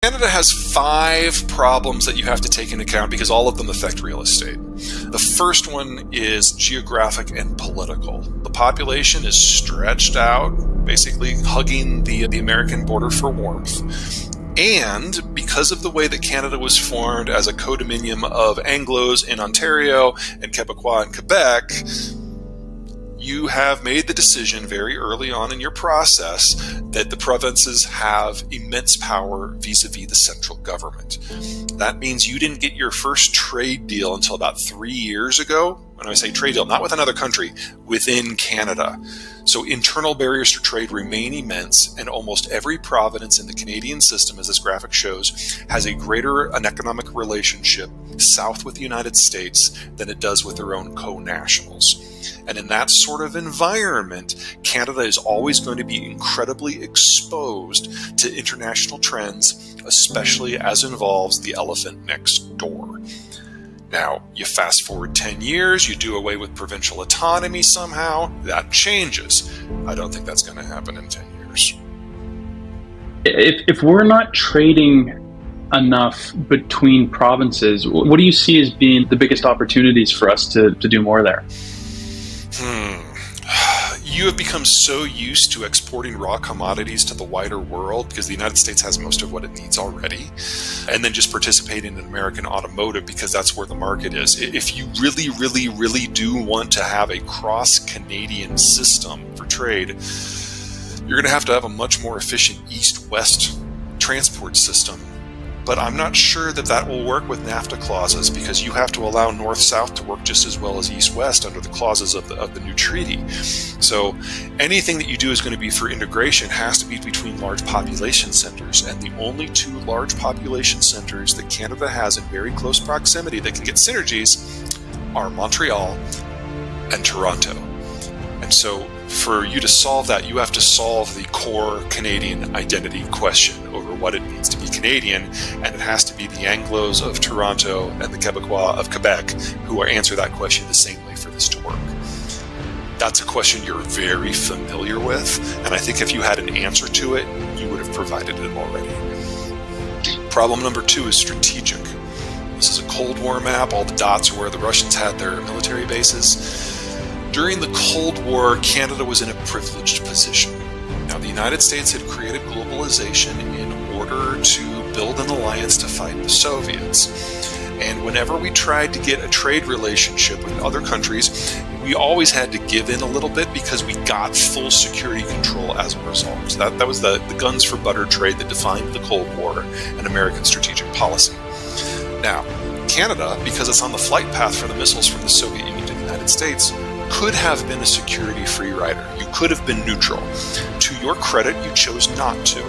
Canada has 5 problems that you have to take into account because all of them affect real estate. The first one is geographic and political. The population is stretched out, basically hugging the American border for warmth. And because of the way that Canada was formed as a codominium of Anglos in Ontario and Quebecois in Quebec, you have made the decision very early on in your process that the provinces have immense power vis-a-vis the central government. That means you didn't get your first trade deal until about 3 years ago. When I say trade deal, not with another country, within Canada. So internal barriers to trade remain immense, and almost every province in the Canadian system, as this graphic shows, has a greater an economic relationship south with the United States than it does with their own co-nationals. And in that sort of environment, Canada is always going to be incredibly exposed to international trends, especially as involves the elephant next door. Now, you fast forward 10 years, you do away with provincial autonomy somehow, that changes. I don't think that's going to happen in 10 years. If we're not trading enough between provinces, what do you see as being the biggest opportunities for us to do more there? You have become so used to exporting raw commodities to the wider world because the United States has most of what it needs already, and then just participating in American automotive because that's where the market is. If you really, really, really do want to have a cross-Canadian system for trade, you're going to have a much more efficient east-west transport system. But I'm not sure that will work with NAFTA clauses because you have to allow North-South to work just as well as East-West under the clauses of the new treaty. So anything that you do is going to be for integration has to be between large population centers. And the only 2 large population centers that Canada has in very close proximity that can get synergies are Montreal and Toronto. And so for you to solve that, you have to solve the core Canadian identity question over what it means to be Canadian, and it has to be the Anglos of Toronto and the Quebecois of Quebec who will answer that question the same way for this to work. That's a question you're very familiar with, and I think if you had an answer to it, you would have provided it already. Problem number 2 is strategic. This is a Cold War map. All the dots are where the Russians had their military bases. During the Cold War, Canada was in a privileged position. Now, the United States had created globalization in order to build an alliance to fight the Soviets. And whenever we tried to get a trade relationship with other countries, we always had to give in a little bit because we got full security control as a result. So that was the guns for butter trade that defined the Cold War and American strategic policy. Now, Canada, because it's on the flight path for the missiles from the Soviet Union to the United States, could have been a security free rider. You could have been neutral. To your credit, you chose not to.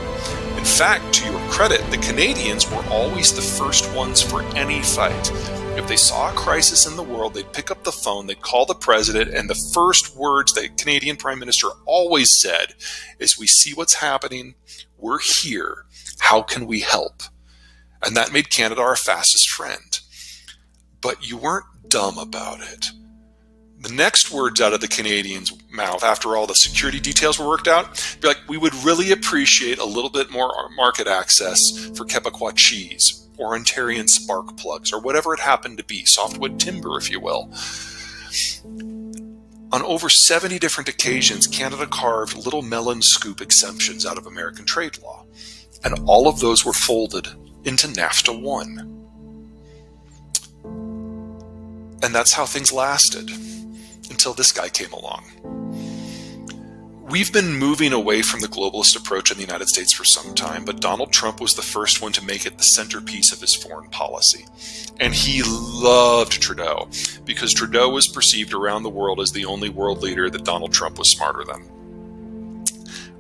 In fact, to your credit, the Canadians were always the first ones for any fight. If they saw a crisis in the world, they'd pick up the phone, they'd call the president, and the first words the Canadian Prime Minister always said is, "We see what's happening, we're here, how can we help?" And that made Canada our fastest friend. But you weren't dumb about it. The next words out of the Canadians' mouth, after all the security details were worked out, be like, "We would really appreciate a little bit more market access for Quebecois cheese, or Ontarian spark plugs, or whatever it happened to be, softwood timber, if you will." On over 70 different occasions, Canada carved little melon scoop exemptions out of American trade law, and all of those were folded into NAFTA 1. And that's how things lasted. Until this guy came along. We've been moving away from the globalist approach in the United States for some time, but Donald Trump was the first one to make it the centerpiece of his foreign policy. And he loved Trudeau, because Trudeau was perceived around the world as the only world leader that Donald Trump was smarter than.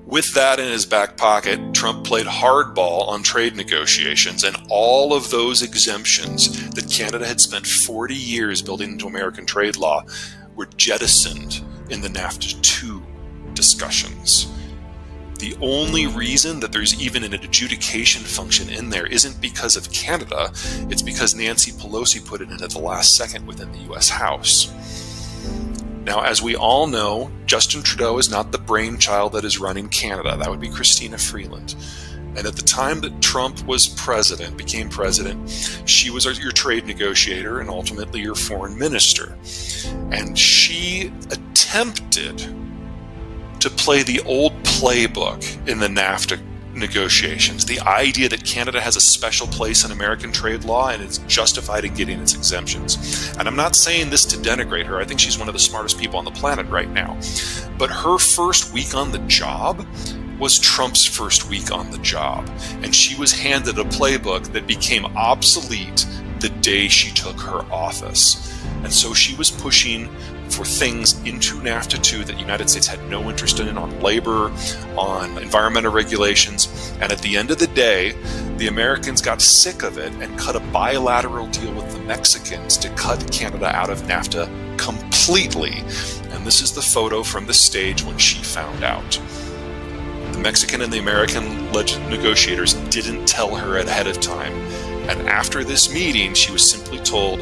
With that in his back pocket, Trump played hardball on trade negotiations, and all of those exemptions that Canada had spent 40 years building into American trade law were jettisoned in the NAFTA 2 discussions. The only reason that there's even an adjudication function in there isn't because of Canada, it's because Nancy Pelosi put it in at the last second within the US House. Now, as we all know, Justin Trudeau is not the brainchild that is running Canada. That would be Christina Freeland. And at the time that Trump became president, she was your trade negotiator and ultimately your foreign minister. And she attempted to play the old playbook in the NAFTA negotiations, the idea that Canada has a special place in American trade law and it's justified in getting its exemptions. And I'm not saying this to denigrate her. I think she's one of the smartest people on the planet right now. But her first week on the job was Trump's first week on the job. And she was handed a playbook that became obsolete the day she took her office. And so she was pushing for things into NAFTA 2 that the United States had no interest in, on labor, on environmental regulations. And at the end of the day, the Americans got sick of it and cut a bilateral deal with the Mexicans to cut Canada out of NAFTA completely. And this is the photo from the stage when she found out. The Mexican and the American negotiators didn't tell her ahead of time. And after this meeting, she was simply told,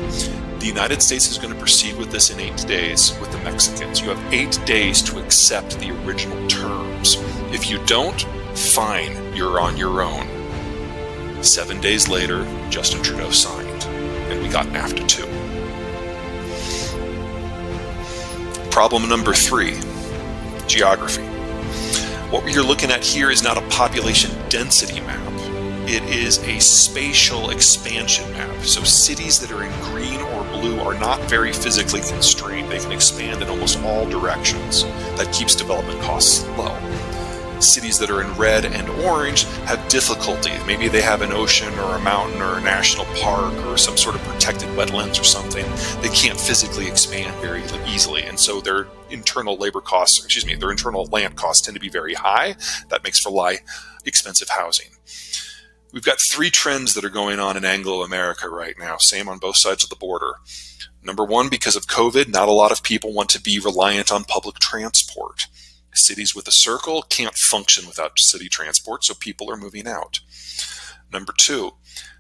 the United States is going to proceed with this in 8 days with the Mexicans. You have 8 days to accept the original terms. If you don't, fine, you're on your own. 7 days later, Justin Trudeau signed, and we got NAFTA 2. Problem number 3, geography. What you're looking at here is not a population density map. It is a spatial expansion map. So cities that are in green or blue are not very physically constrained. They can expand in almost all directions. That keeps development costs low. Cities that are in red and orange have difficulty. Maybe they have an ocean or a mountain or a national park or some sort of protected wetlands or something. They can't physically expand very easily. And so their internal land costs tend to be very high. That makes for expensive housing. We've got 3 trends that are going on in Anglo-America right now, same on both sides of the border. Number 1, because of COVID, not a lot of people want to be reliant on public transport. Cities with a circle can't function without city transport, so people are moving out. Number 2,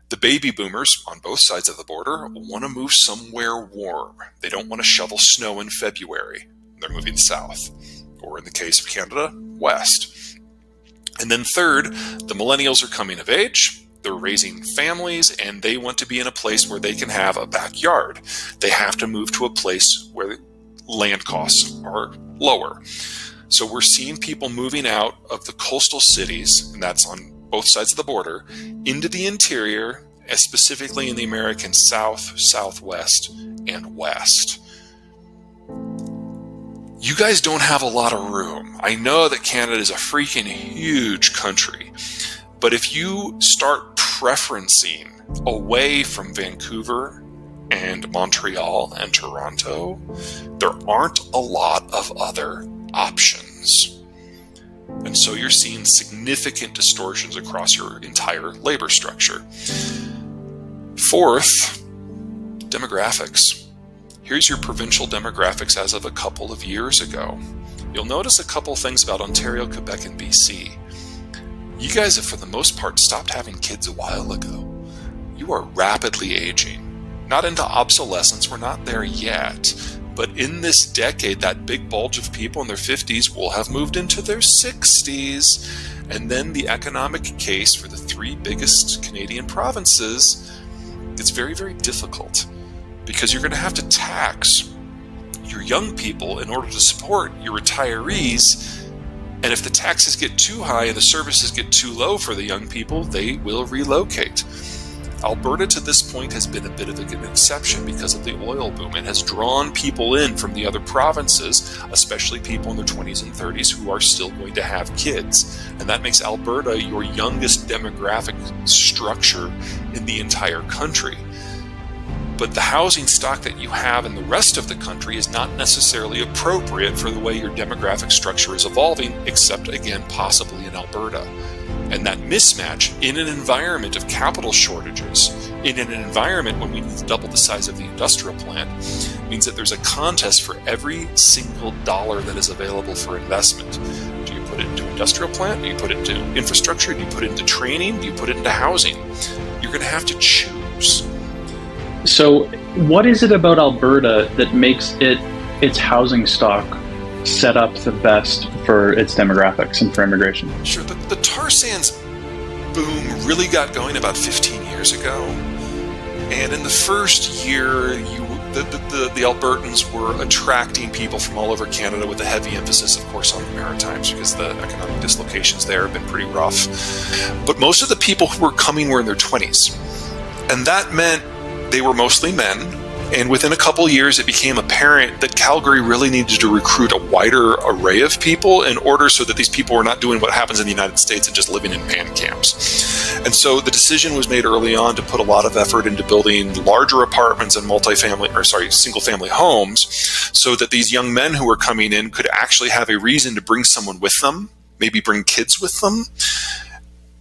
the baby boomers on both sides of the border want to move somewhere warm. They don't want to shovel snow in February. They're moving south, or in the case of Canada, west. And then third, the millennials are coming of age, they're raising families, and they want to be in a place where they can have a backyard. They have to move to a place where land costs are lower. So we're seeing people moving out of the coastal cities, and that's on both sides of the border, into the interior, specifically in the American South, Southwest, and West. You guys don't have a lot of room. I know that Canada is a freaking huge country, but if you start preferencing away from Vancouver and Montreal and Toronto, there aren't a lot of other options. And so you're seeing significant distortions across your entire labor structure. Fourth, demographics. Here's your provincial demographics as of a couple of years ago. You'll notice a couple things about Ontario, Quebec, and BC. You guys have, for the most part, stopped having kids a while ago. You are rapidly aging. Not into obsolescence, we're not there yet. But in this decade, that big bulge of people in their 50s will have moved into their 60s. And then the economic case for the 3 biggest Canadian provinces, it's very, very difficult. Because you're going to have to tax your young people in order to support your retirees. And if the taxes get too high and the services get too low for the young people, they will relocate. Alberta to this point has been a bit of an exception because of the oil boom. It has drawn people in from the other provinces, especially people in their 20s and 30s who are still going to have kids. And that makes Alberta your youngest demographic structure in the entire country. But the housing stock that you have in the rest of the country is not necessarily appropriate for the way your demographic structure is evolving, except, again, possibly in Alberta. And that mismatch in an environment of capital shortages, in an environment when we need to double the size of the industrial plant, means that there's a contest for every single dollar that is available for investment. Do you put it into industrial plant? Do you put it into infrastructure? Do you put it into training? Do you put it into housing? You're going to have to choose. So what is it about Alberta that makes its housing stock set up the best for its demographics and for immigration? Sure. The tar sands boom really got going about 15 years ago. And in the first year, the Albertans were attracting people from all over Canada with a heavy emphasis, of course, on the Maritimes because the economic dislocations there have been pretty rough. But most of the people who were coming were in their 20s. And that meant they were mostly men. And within a couple years, it became apparent that Calgary really needed to recruit a wider array of people in order so that these people were not doing what happens in the United States and just living in pan camps. And so the decision was made early on to put a lot of effort into building larger apartments and single-family homes so that these young men who were coming in could actually have a reason to bring someone with them, maybe bring kids with them.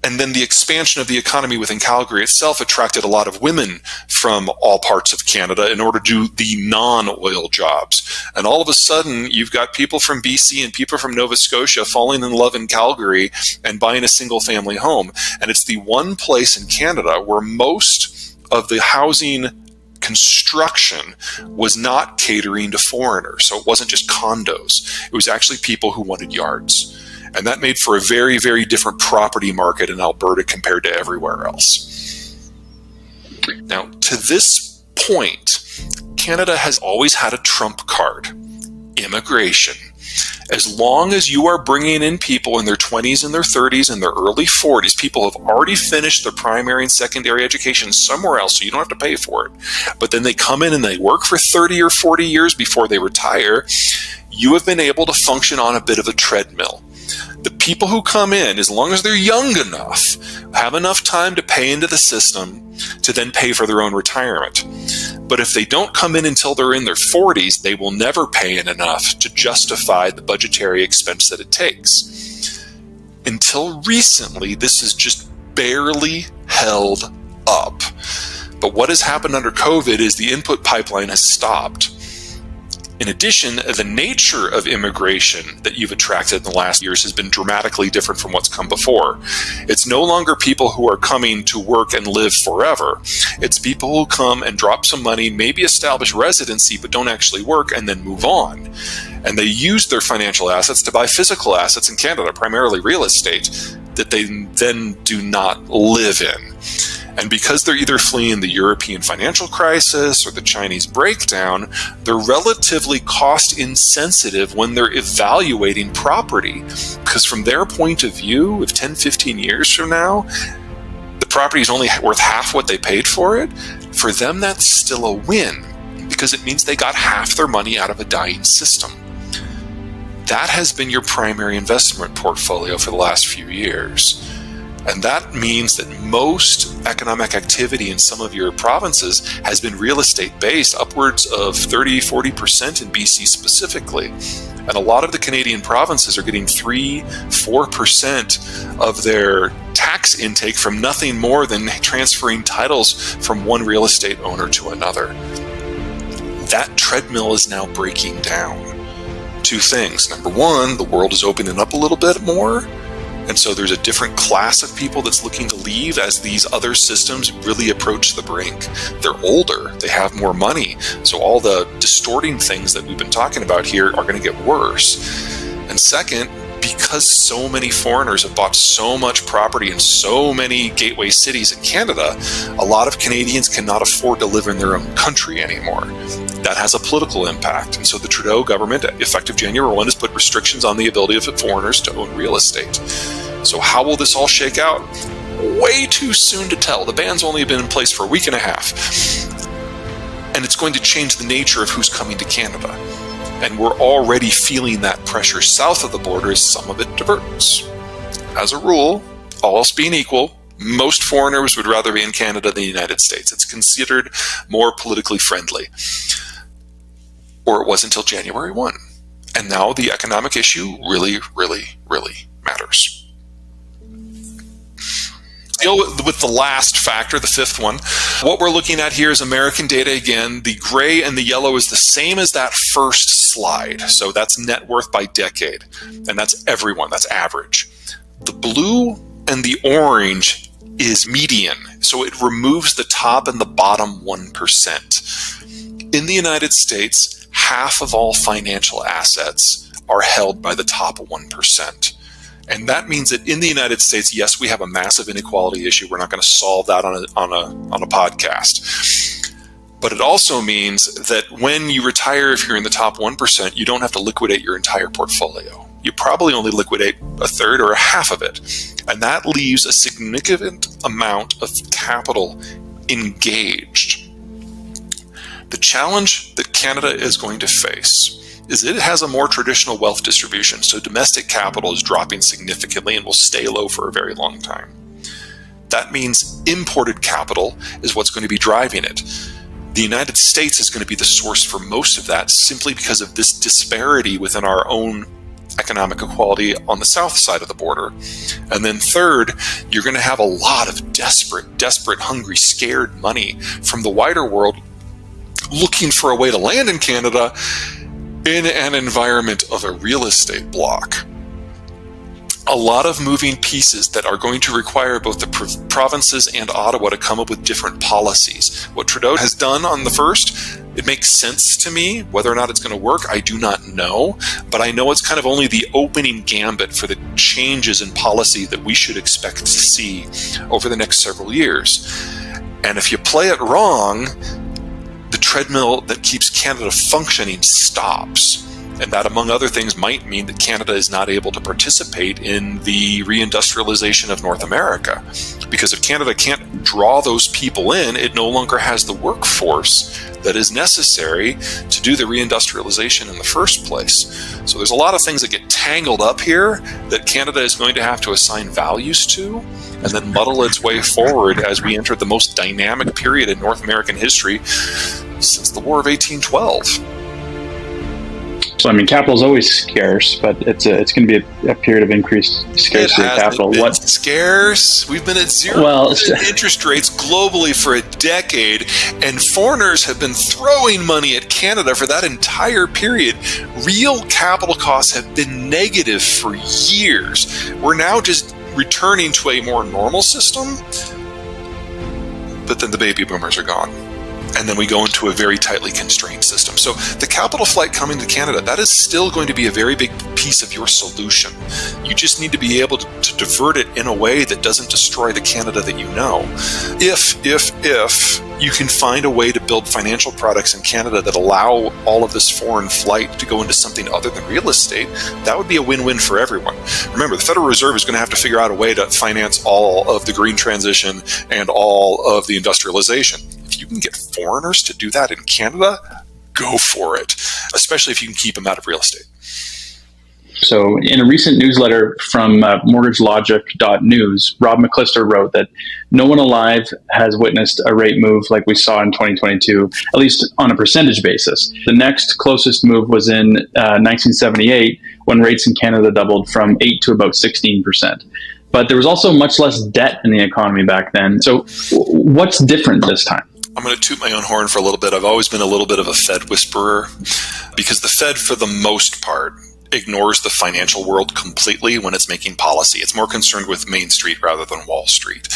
And then the expansion of the economy within Calgary itself attracted a lot of women from all parts of Canada in order to do the non-oil jobs. And all of a sudden, you've got people from BC and people from Nova Scotia falling in love in Calgary and buying a single-family home. And it's the one place in Canada where most of the housing construction was not catering to foreigners. So it wasn't just condos. It was actually people who wanted yards. And that made for a very, very different property market in Alberta compared to everywhere else. Now, to this point, Canada has always had a trump card: immigration. As long as you are bringing in people in their 20s and their 30s and their early 40s, people have already finished their primary and secondary education somewhere else, so you don't have to pay for it. But then they come in and they work for 30 or 40 years before they retire. You have been able to function on a bit of a treadmill. The people who come in, as long as they're young enough, have enough time to pay into the system to then pay for their own retirement. But if they don't come in until they're in their 40s, they will never pay in enough to justify the budgetary expense that it takes. Until recently, this is just barely held up. But what has happened under COVID is the input pipeline has stopped. In addition, the nature of immigration that you've attracted in the last years has been dramatically different from what's come before. It's no longer people who are coming to work and live forever. It's people who come and drop some money, maybe establish residency, but don't actually work and then move on. And they use their financial assets to buy physical assets in Canada, primarily real estate, that they then do not live in. And because they're either fleeing the European financial crisis or the Chinese breakdown, they're relatively cost insensitive when they're evaluating property. Because from their point of view, if 10, 15 years from now, the property is only worth half what they paid for it, for them that's still a win, because it means they got half their money out of a dying system. That has been your primary investment portfolio for the last few years. And that means that most economic activity in some of your provinces has been real estate based, upwards of 30, 40% in BC specifically. And a lot of the Canadian provinces are getting 3, 4% of their tax intake from nothing more than transferring titles from one real estate owner to another. That treadmill is now breaking down. Two things. Number one, the world is opening up a little bit more. And so there's a different class of people that's looking to leave as these other systems really approach the brink. They're older, they have more money. So all the distorting things that we've been talking about here are going to get worse. And second, because so many foreigners have bought so much property in so many gateway cities in Canada, a lot of Canadians cannot afford to live in their own country anymore. That has a political impact. And so the Trudeau government, effective January 1, has put restrictions on the ability of foreigners to own real estate. So how will this all shake out? Way too soon to tell. The ban's only been in place for a week and a half. And it's going to change the nature of who's coming to Canada. And we're already feeling that pressure south of the border as some of it diverts. As a rule, all else being equal, most foreigners would rather be in Canada than the United States. It's considered more politically friendly. Or it was until January 1. And now the economic issue really, really, really matters. Deal with the last factor, the fifth one. What we're looking at here is American data again. The gray and the yellow is the same as that first slide. So that's net worth by decade. And that's everyone, that's average. The blue and the orange is median. So it removes the top and the bottom 1%. In the United States, half of all financial assets are held by the top 1%. And that means that in the United States, yes, we have a massive inequality issue. We're not going to solve that on a podcast. But it also means that when you retire, if you're in the top 1%, you don't have to liquidate your entire portfolio. You probably only liquidate a third or a half of it. And that leaves a significant amount of capital engaged. The challenge that Canada is going to face is it has a more traditional wealth distribution, so domestic capital is dropping significantly and will stay low for a very long time. That means imported capital is what's going to be driving it. The United States is going to be the source for most of that simply because of this disparity within our own economic equality on the south side of the border. And then third, you're going to have a lot of desperate, hungry, scared money from the wider world looking for a way to land in Canada in an environment of a real estate block. A lot of moving pieces that are going to require both the provinces and Ottawa to come up with different policies. What Trudeau has done on the first, it makes sense to me. Whether or not it's going to work, I do not know. But I know it's kind of only the opening gambit for the changes in policy that we should expect to see over the next several years. And if you play it wrong, the treadmill that keeps Canada functioning stops. And that, among other things, might mean that Canada is not able to participate in the reindustrialization of North America. Because if Canada can't draw those people in, it no longer has the workforce that is necessary to do the reindustrialization in the first place. So there's a lot of things that get tangled up here that Canada is going to have to assign values to and then muddle its way forward as we enter the most dynamic period in North American history since the War of 1812. So, I mean, capital is always scarce, but it's going to be a period of increased scarcity of capital. What's scarce? We've been at zero interest rates globally for a decade, and foreigners have been throwing money at Canada for that entire period. Real capital costs have been negative for years. We're now just returning to a more normal system, but then the baby boomers are gone. And then we go into a very tightly constrained system. So the capital flight coming to Canada, that is still going to be a very big piece of your solution. You just need to be able to divert it in a way that doesn't destroy the Canada that you know. If you can find a way to build financial products in Canada that allow all of this foreign flight to go into something other than real estate, that would be a win-win for everyone. Remember, the Federal Reserve is going to have to figure out a way to finance all of the green transition and all of the industrialization. If you can get foreigners to do that in Canada, go for it, especially if you can keep them out of real estate. So in a recent newsletter from mortgagelogic.news, Rob McClister wrote that no one alive has witnessed a rate move like we saw in 2022, at least on a percentage basis. The next closest move was in 1978, when rates in Canada doubled from 8 to about 16%. But there was also much less debt in the economy back then. So what's different this time? I'm going to toot my own horn for a little bit. I've always been a little bit of a Fed whisperer because the Fed, for the most part, ignores the financial world completely when it's making policy. It's more concerned with Main Street rather than Wall Street.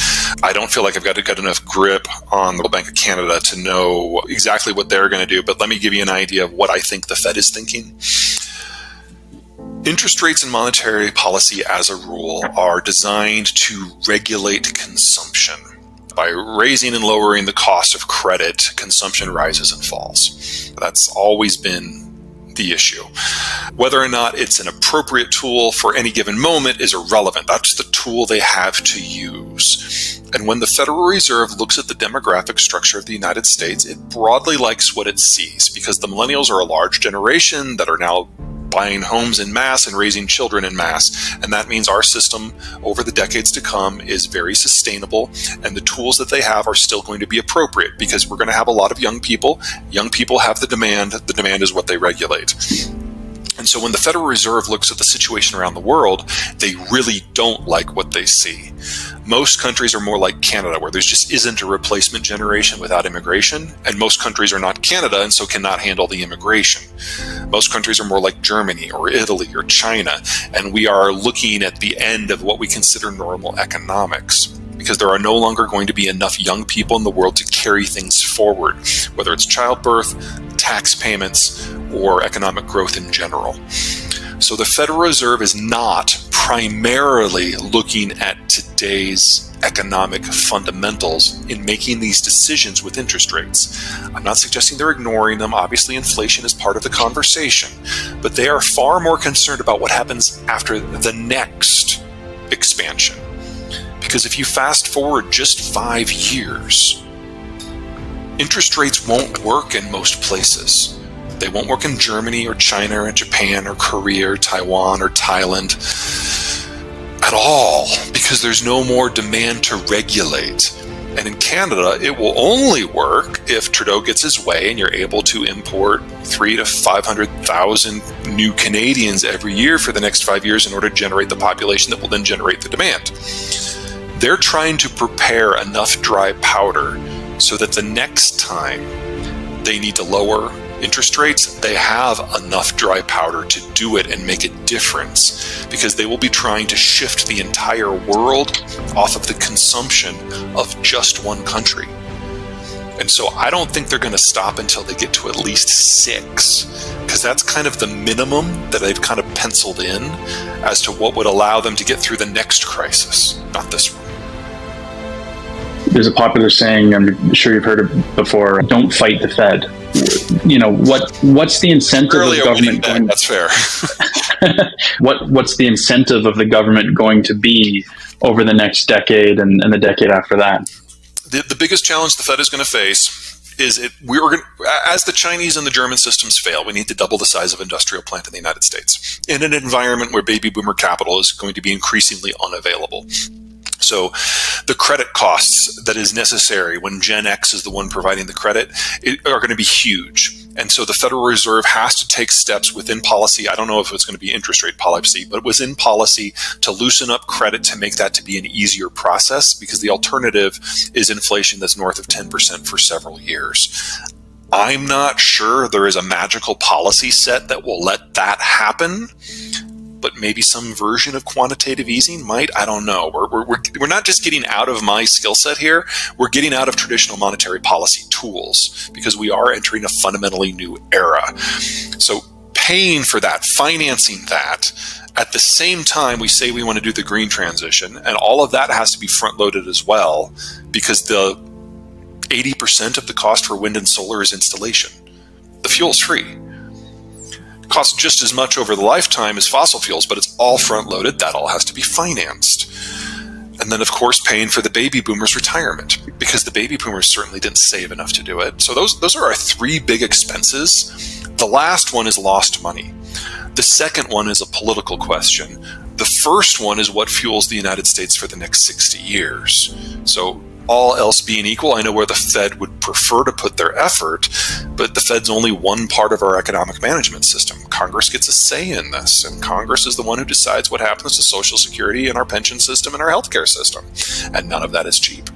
I don't feel like I've got a good enough grip on the Bank of Canada to know exactly what they're going to do, but let me give you an idea of what I think the Fed is thinking. Interest rates and monetary policy, as a rule, are designed to regulate consumption. By raising and lowering the cost of credit, consumption rises and falls. That's always been the issue. Whether or not it's an appropriate tool for any given moment is irrelevant. That's the tool they have to use. And when the Federal Reserve looks at the demographic structure of the United States, it broadly likes what it sees because the millennials are a large generation that are now buying homes en masse and raising children en masse. And that means our system over the decades to come is very sustainable. And the tools that they have are still going to be appropriate because we're going to have a lot of young people. Young people have the demand. The demand is what they regulate. And so when the Federal Reserve looks at the situation around the world, they really don't like what they see. Most countries are more like Canada, where there just isn't a replacement generation without immigration, and most countries are not Canada and so cannot handle the immigration. Most countries are more like Germany or Italy or China, and we are looking at the end of what we consider normal economics, because there are no longer going to be enough young people in the world to carry things forward, whether it's childbirth, tax payments, or economic growth in general. So the Federal Reserve is not primarily looking at today's economic fundamentals in making these decisions with interest rates. I'm not suggesting they're ignoring them. Obviously, inflation is part of the conversation, but they are far more concerned about what happens after the next expansion. Because if you fast forward just 5 years, interest rates won't work in most places. They won't work in Germany or China or Japan or Korea or Taiwan or Thailand at all, because there's no more demand to regulate. And in Canada, it will only work if Trudeau gets his way and you're able to import 300,000 to 500,000 new Canadians every year for the next 5 years in order to generate the population that will then generate the demand. They're trying to prepare enough dry powder so that the next time they need to lower interest rates, they have enough dry powder to do it and make a difference, because they will be trying to shift the entire world off of the consumption of just one country. And so I don't think they're going to stop until they get to at least 6, because that's kind of the minimum that they've kind of penciled in as to what would allow them to get through the next crisis, not this one. There's a popular saying, I'm sure you've heard it before, don't fight the Fed. You know, what's the incentive of government going? That's fair. What's the incentive of the government going to be over the next decade and the decade after that? The biggest challenge the Fed is going to face is as the Chinese and the German systems fail, we need to double the size of industrial plant in the United States in an environment where baby boomer capital is going to be increasingly unavailable. So the credit costs that is necessary when Gen X is the one providing the credit are going to be huge. And so the Federal Reserve has to take steps within policy. I don't know if it's going to be interest rate policy, but within policy to loosen up credit to make that to be an easier process, because the alternative is inflation that's north of 10% for several years. I'm not sure there is a magical policy set that will let that happen, but maybe some version of quantitative easing might. I don't know. We're not just getting out of my skill set here. We're getting out of traditional monetary policy tools, because we are entering a fundamentally new era. So paying for that, financing that, at the same time we say we want to do the green transition, and all of that has to be front-loaded as well, because the 80% of the cost for wind and solar is installation. The fuel's free. Costs just as much over the lifetime as fossil fuels, but it's all front-loaded. That all has to be financed. And then, of course, paying for the baby boomers' retirement, because the baby boomers certainly didn't save enough to do it. So those are our 3 big expenses. The last one is lost money. The second one is a political question. The first one is what fuels the United States for the next 60 years. So all else being equal, I know where the Fed would prefer to put their effort, but the Fed's only one part of our economic management system. Congress gets a say in this, and Congress is the one who decides what happens to Social Security and our pension system and our healthcare system, and none of that is cheap.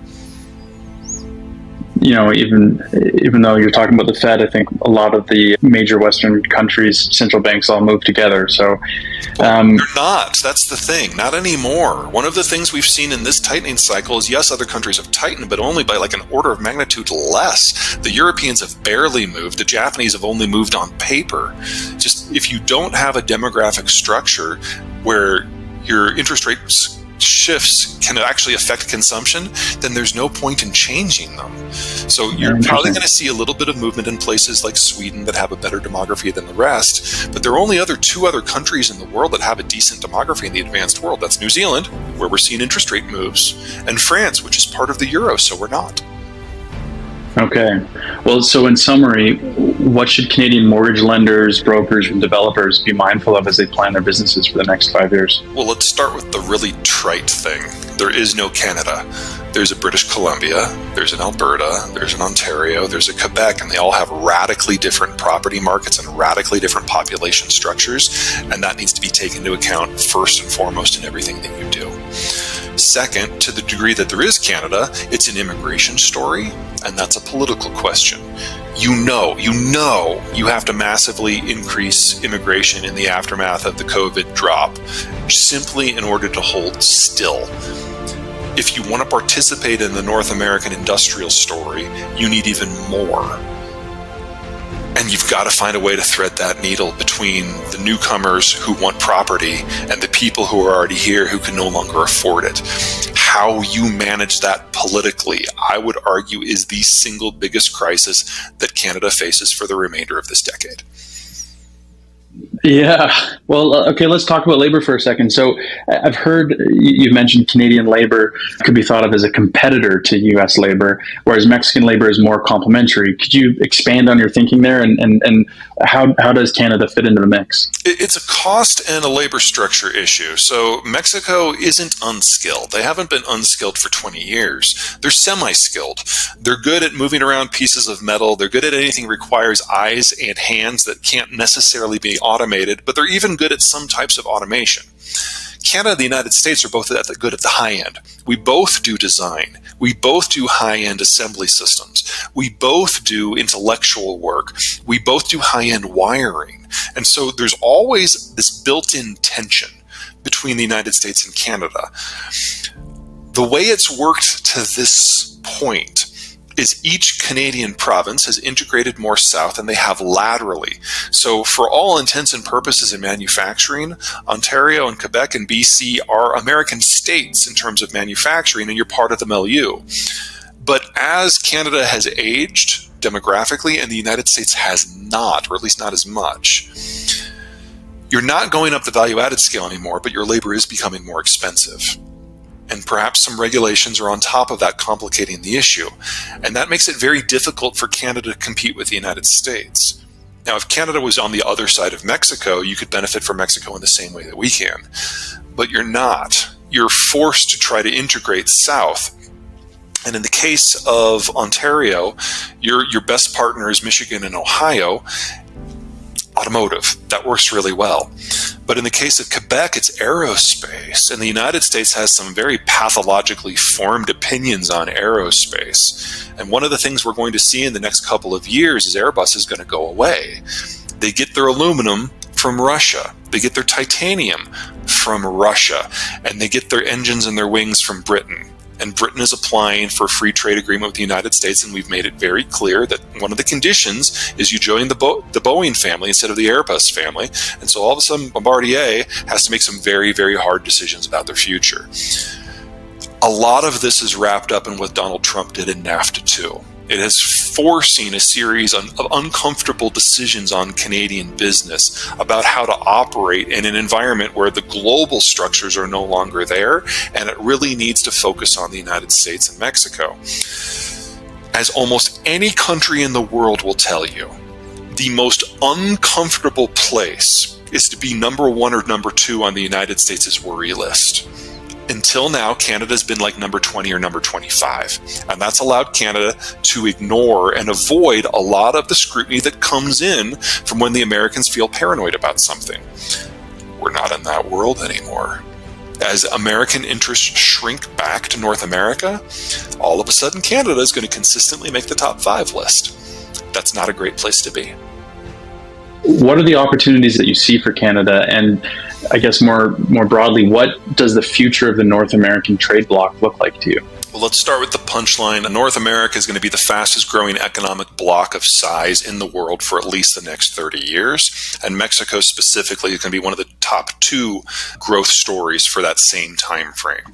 You know, even though you're talking about the Fed, I think a lot of the major Western countries' central banks all move together. So they're not. That's the thing. Not anymore. One of the things we've seen in this tightening cycle is, yes, other countries have tightened, but only by like an order of magnitude less. The Europeans have barely moved. The Japanese have only moved on paper. Just if you don't have a demographic structure where your interest rates shifts can actually affect consumption, then there's no point in changing them. So you're probably going to see a little bit of movement in places like Sweden that have a better demography than the rest, but there are only 2 other countries in the world that have a decent demography in the advanced world. That's New Zealand, where we're seeing interest rate moves, and France, which is part of the euro, so we're not. Okay. Well, so in summary, what should Canadian mortgage lenders, brokers, and developers be mindful of as they plan their businesses for the next 5 years? Well, let's start with the really trite thing. There is no Canada. There's a British Columbia, there's an Alberta, there's an Ontario, there's a Quebec, and they all have radically different property markets and radically different population structures, and that needs to be taken into account first and foremost in everything that you do. Second, to the degree that there is Canada, it's an immigration story, and that's a political question. You know you have to massively increase immigration in the aftermath of the COVID drop simply in order to hold still. If you want to participate in the North American industrial story, you need even more. And you've got to find a way to thread that needle between the newcomers who want property and the people who are already here who can no longer afford it. How you manage that politically, I would argue, is the single biggest crisis that Canada faces for the remainder of this decade. Yeah. Well, okay, let's talk about labor for a second. So I've heard you've mentioned Canadian labor could be thought of as a competitor to U.S. labor, whereas Mexican labor is more complementary. Could you expand on your thinking there, and how does Canada fit into the mix? It's a cost and a labor structure issue. So Mexico isn't unskilled. They haven't been unskilled for 20 years. They're semi-skilled. They're good at moving around pieces of metal. They're good at anything that requires eyes and hands that can't necessarily be automated, but they're even good at some types of automation. Canada and the United States are both good at the high end. We both do design. We both do high-end assembly systems. We both do intellectual work. We both do high-end wiring. And so there's always this built-in tension between the United States and Canada. The way it's worked to this point is each Canadian province has integrated more south than they have laterally. So for all intents and purposes in manufacturing, Ontario and Quebec and BC are American states in terms of manufacturing, and you're part of the milieu. But as Canada has aged demographically and the United States has not, or at least not as much, you're not going up the value-added scale anymore, but your labor is becoming more expensive. And perhaps some regulations are on top of that, complicating the issue. And that makes it very difficult for Canada to compete with the United States. Now, if Canada was on the other side of Mexico, you could benefit from Mexico in the same way that we can. But you're not. You're forced to try to integrate south. And in the case of Ontario, your best partner is Michigan and Ohio. Automotive, that works really well. But in the case of Quebec, it's aerospace. And the United States has some very pathologically formed opinions on aerospace. And one of the things we're going to see in the next couple of years is Airbus is going to go away. They get their aluminum from Russia. They get their titanium from Russia. And they get their engines and their wings from Britain. And Britain is applying for a free trade agreement with the United States, and we've made it very clear that one of the conditions is you join the Boeing family instead of the Airbus family. And so all of a sudden, Bombardier has to make some very, very hard decisions about their future. A lot of this is wrapped up in what Donald Trump did in NAFTA too. It is forcing a series of uncomfortable decisions on Canadian business about how to operate in an environment where the global structures are no longer there, and it really needs to focus on the United States and Mexico. As almost any country in the world will tell you, the most uncomfortable place is to be number one or number two on the United States' worry list. Until now, Canada's been like number 20 or number 25. And that's allowed Canada to ignore and avoid a lot of the scrutiny that comes in from when the Americans feel paranoid about something. We're not in that world anymore. As American interests shrink back to North America, all of a sudden Canada is going to consistently make the top 5 list. That's not a great place to be. What are the opportunities that you see for Canada? And I guess more broadly, what does the future of the North American trade bloc look like to you? Well, let's start with the punchline. North America is going to be the fastest growing economic bloc of size in the world for at least the next 30 years. And Mexico specifically is going to be one of the top 2 growth stories for that same time frame.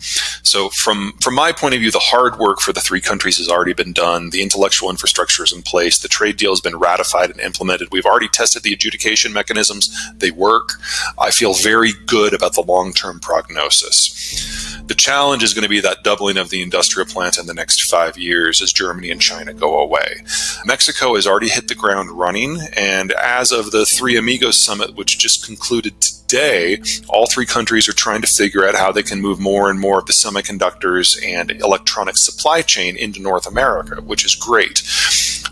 So from my point of view, the hard work for the 3 countries has already been done. The intellectual infrastructure is in place. The trade deal has been ratified and implemented. We've already tested the adjudication mechanisms. They work. I feel very good about the long-term prognosis. The challenge is going to be that doubling of the industrial plant in the next 5 years as Germany and China go away. Mexico has already hit the ground running, and as of the Three Amigos Summit, which just concluded today, all 3 countries are trying to figure out how they can move more and more of the semiconductors and electronic supply chain into North America, which is great.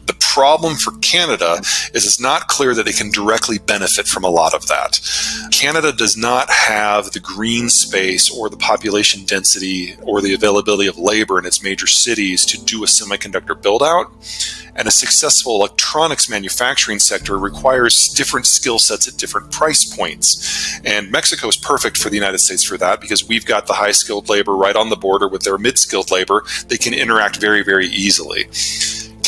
The problem for Canada is it's not clear that they can directly benefit from a lot of that. Canada does not have the green space or the population density or the availability of labor in its major cities to do a semiconductor build-out. And a successful electronics manufacturing sector requires different skill sets at different price points. And Mexico is perfect for the United States for that because we've got the high-skilled labor right on the border with their mid-skilled labor. They can interact very, very easily.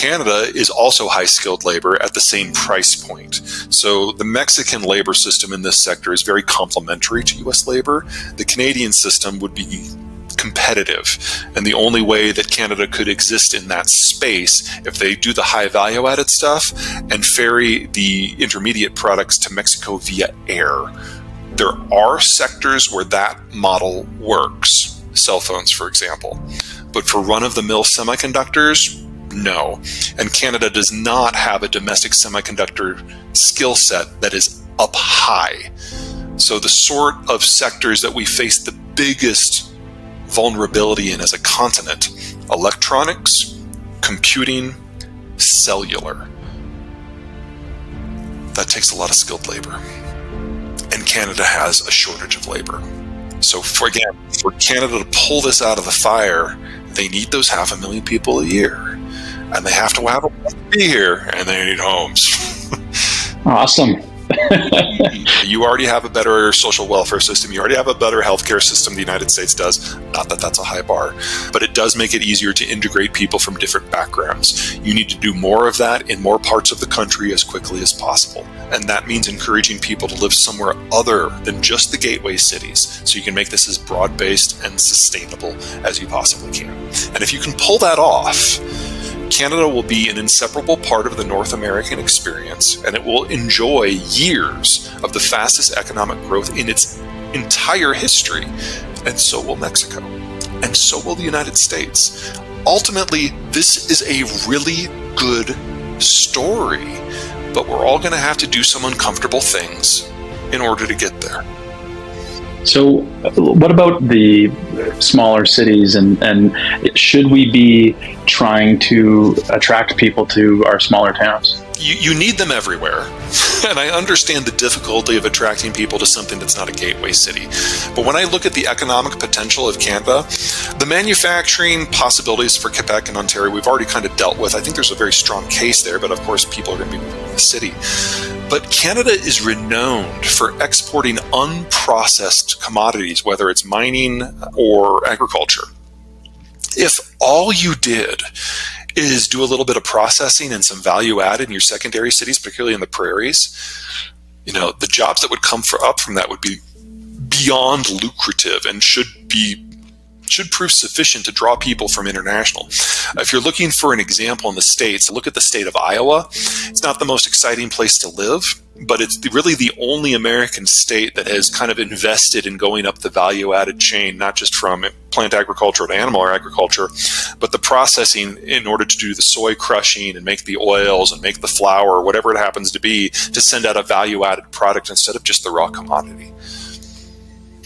Canada is also high-skilled labor at the same price point. So the Mexican labor system in this sector is very complementary to U.S. labor. The Canadian system would be competitive, and the only way that Canada could exist in that space if they do the high value added stuff and ferry the intermediate products to Mexico via air. There are sectors where that model works, cell phones for example, but for run-of-the-mill semiconductors, no. And Canada does not have a domestic semiconductor skill set that is up high. So the sort of sectors that we face the biggest vulnerability in as a continent: electronics, computing, cellular. That takes a lot of skilled labor. And Canada has a shortage of labor. So for Canada to pull this out of the fire, they need those 500,000 people a year. And they have to be here, and they need homes. Awesome. You already have a better social welfare system. You already have a better healthcare system. The United States does. Not that that's a high bar, but it does make it easier to integrate people from different backgrounds. You need to do more of that in more parts of the country as quickly as possible. And that means encouraging people to live somewhere other than just the gateway cities, so you can make this as broad-based and sustainable as you possibly can. And if you can pull that off, Canada will be an inseparable part of the North American experience, and it will enjoy years of the fastest economic growth in its entire history. And so will Mexico. And so will the United States. Ultimately, this is a really good story, but we're all going to have to do some uncomfortable things in order to get there. So what about the smaller cities, and should we be trying to attract people to our smaller towns? You need them everywhere. And I understand the difficulty of attracting people to something that's not a gateway city. But when I look at the economic potential of Canada, the manufacturing possibilities for Quebec and Ontario, we've already kind of dealt with. I think there's a very strong case there, but of course people are going to be moving to the city. But Canada is renowned for exporting unprocessed commodities, whether it's mining or agriculture. If all you did is do a little bit of processing and some value added in your secondary cities, particularly in the prairies, the jobs that would come up from that would be beyond lucrative and should prove sufficient to draw people from international. If you're looking for an example in the States, look at the state of Iowa. It's not the most exciting place to live, but it's really the only American state that has kind of invested in going up the value-added chain, not just from plant agriculture to animal agriculture, but the processing in order to do the soy crushing and make the oils and make the flour, whatever it happens to be, to send out a value-added product instead of just the raw commodity.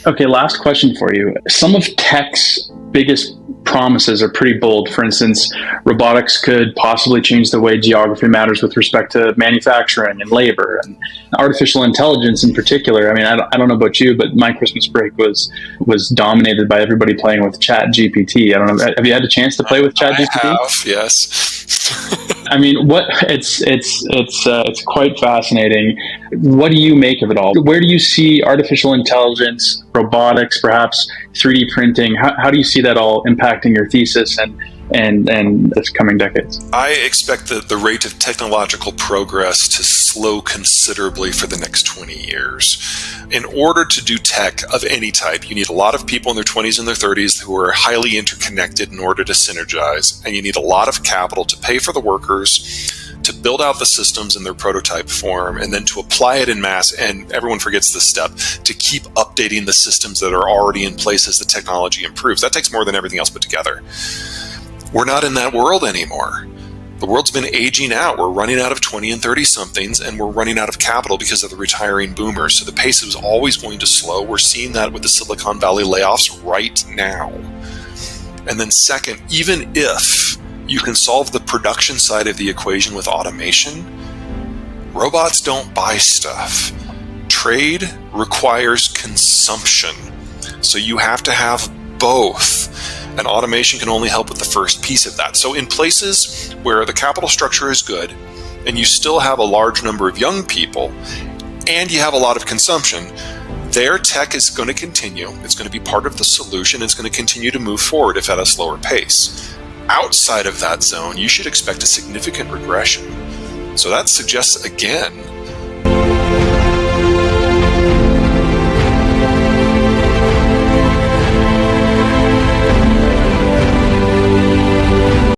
Okay, last question for you. Some of tech's biggest promises are pretty bold. For instance, robotics could possibly change the way geography matters with respect to manufacturing and labor, and artificial intelligence in particular. I mean, I don't know about you, but my Christmas break was dominated by everybody playing with Chat GPT. I don't know. Have you had a chance to play with Chat GPT? I have, yes. I mean, it's quite fascinating. What do you make of it all? Where do you see artificial intelligence, robotics, perhaps 3D printing? How do you see that all impacting your thesis and this coming decades? I expect the rate of technological progress to slow considerably for the next 20 years. In order to do tech of any type, you need a lot of people in their 20s and their 30s who are highly interconnected in order to synergize, and you need a lot of capital to pay for the workers, to build out the systems in their prototype form, and then to apply it in mass, and everyone forgets this step, to keep updating the systems that are already in place as the technology improves. That takes more than everything else put together. We're not in that world anymore. The world's been aging out. We're running out of 20 and 30 somethings, and we're running out of capital because of the retiring boomers. So the pace is always going to slow. We're seeing that with the Silicon Valley layoffs right now. And then second, even if you can solve the production side of the equation with automation, robots don't buy stuff. Trade requires consumption. So you have to have both. And automation can only help with the first piece of that. So in places where the capital structure is good, and you still have a large number of young people, and you have a lot of consumption, their tech is going to continue. It's going to be part of the solution. It's going to continue to move forward, if at a slower pace. outside of that zone, you should expect a significant regression. So that suggests, again,